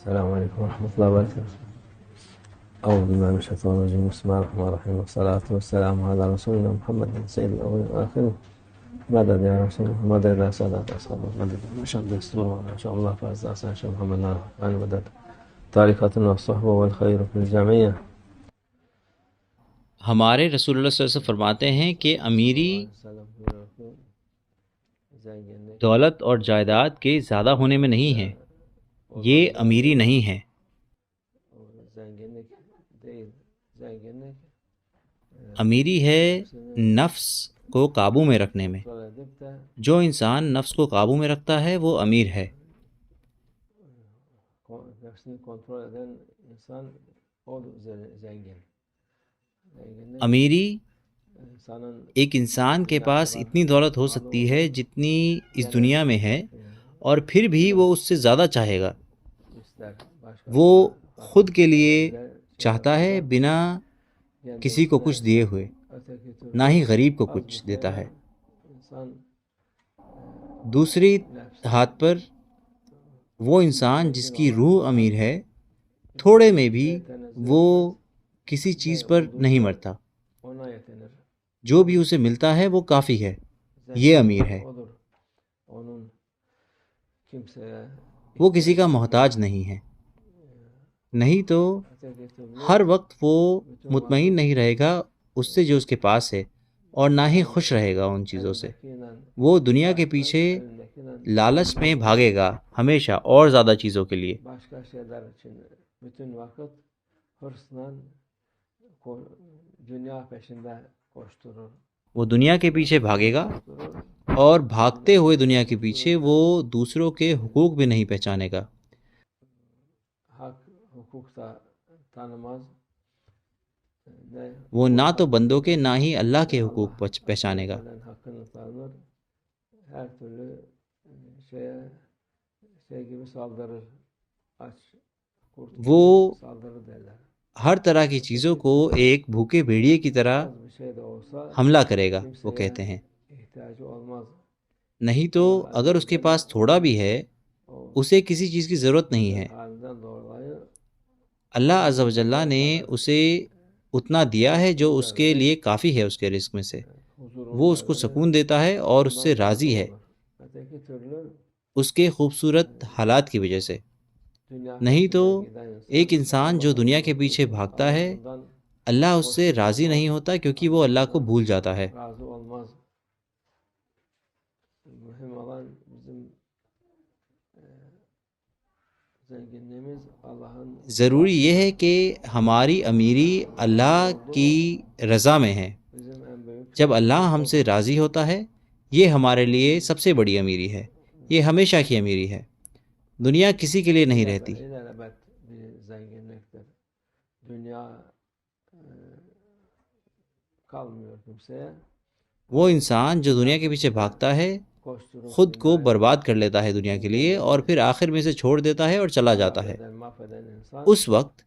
السلام علیکم ورحمۃ اللہ وبرکاتہ. اعوذ باللہ من الشیطان الرجیم. بسم اللہ الرحمن الرحیم. والصلاة والسلام علی رسولنا محمد سید الاولین والآخرین. مدد یا رسول مدد یا سادات اصحاب مدد مشهد دستور ما شاء الله فاز احسن شاء محمد عن مدد تاریخات والصحبہ والخیر فی الجمعیہ. ہمارے رسول اللہ صلی اللہ علیہ وسلم فرماتے ہیں کہ امیری دولت اور جائیداد کے زیادہ ہونے میں نہیں ہے، یہ امیری نہیں ہے. امیری ہے نفس کو قابو میں رکھنے میں. جو انسان نفس کو قابو میں رکھتا ہے وہ امیر ہے. امیری ایک انسان کے پاس اتنی دولت ہو سکتی ہے جتنی اس دنیا میں ہے، اور پھر بھی وہ اس سے زیادہ چاہے گا. وہ خود کے لیے چاہتا ہے بنا کسی کو کچھ دیے ہوئے، نہ ہی غریب کو کچھ دیتا ہے. دوسری ہاتھ پر وہ انسان جس کی روح امیر ہے، تھوڑے میں بھی وہ کسی چیز پر نہیں مرتا، جو بھی اسے ملتا ہے وہ کافی ہے، یہ امیر ہے. وہ کسی کا محتاج نہیں ہے. نہیں تو ہر وقت وہ مطمئن نہیں رہے گا اس سے جو اس کے پاس ہے، اور نہ ہی خوش رہے گا ان چیزوں سے. وہ دنیا کے پیچھے لالچ میں بھاگے گا ہمیشہ اور زیادہ چیزوں کے لیے. وہ دنیا کے پیچھے بھاگے گا، اور بھاگتے ہوئے دنیا کے پیچھے وہ دوسروں کے حقوق بھی نہیں پہچانے گا. وہ نہ تو بندوں کے نہ ہی اللہ کے حقوق پہچانے گا. وہ ہر طرح کی چیزوں کو ایک بھوکے بھیڑیے کی طرح حملہ کرے گا. وہ کہتے ہیں نہیں تو اگر اس کے پاس تھوڑا بھی ہے، اسے کسی چیز کی ضرورت نہیں ہے. اللہ عز و جل نے اسے اتنا دیا ہے جو اس کے لیے کافی ہے. اس کے رزق میں سے وہ اس کو سکون دیتا ہے اور اس سے راضی ہے، اس کے خوبصورت حالات کی وجہ سے. نہیں تو ایک انسان جو دنیا کے پیچھے بھاگتا ہے، اللہ اس سے راضی نہیں ہوتا کیونکہ وہ اللہ کو بھول جاتا ہے. ضروری یہ ہے کہ ہماری امیری اللہ کی رضا میں ہے. جب اللہ ہم سے راضی ہوتا ہے، یہ ہمارے لیے سب سے بڑی امیری ہے، یہ ہمیشہ کی امیری ہے. دنیا کسی کے لیے نہیں رہتی. وہ انسان جو دنیا کے پیچھے بھاگتا ہے خود کو برباد کر لیتا ہے دنیا کے لیے، اور پھر آخر میں سے چھوڑ دیتا ہے اور چلا جاتا ہے. اس وقت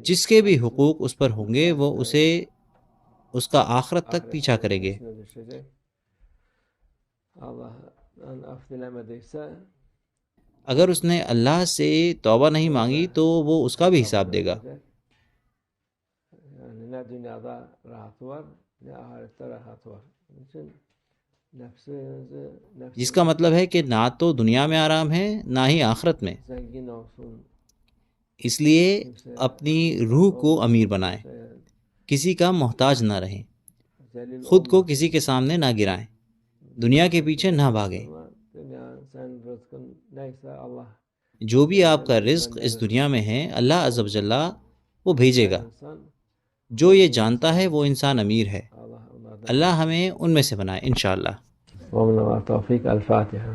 جس کے بھی حقوق اس پر ہوں گے وہ اسے اس کا آخرت تک پیچھا کریں گے. اگر اس نے اللہ سے توبہ نہیں مانگی تو وہ اس کا بھی حساب دے گا. جس کا مطلب ہے کہ نہ تو دنیا میں آرام ہے نہ ہی آخرت میں. اس لیے اپنی روح کو امیر بنائیں، کسی کا محتاج نہ رہیں، خود کو کسی کے سامنے نہ گرائیں، دنیا کے پیچھے نہ بھاگیں. جو بھی آپ کا رزق اس دنیا میں ہے اللہ عز و جل وہ بھیجے گا. جو یہ جانتا ہے وہ انسان امیر ہے. اللہ ہمیں ان میں سے بنائے انشاءاللہ. ومن توفیق. الفاتحہ.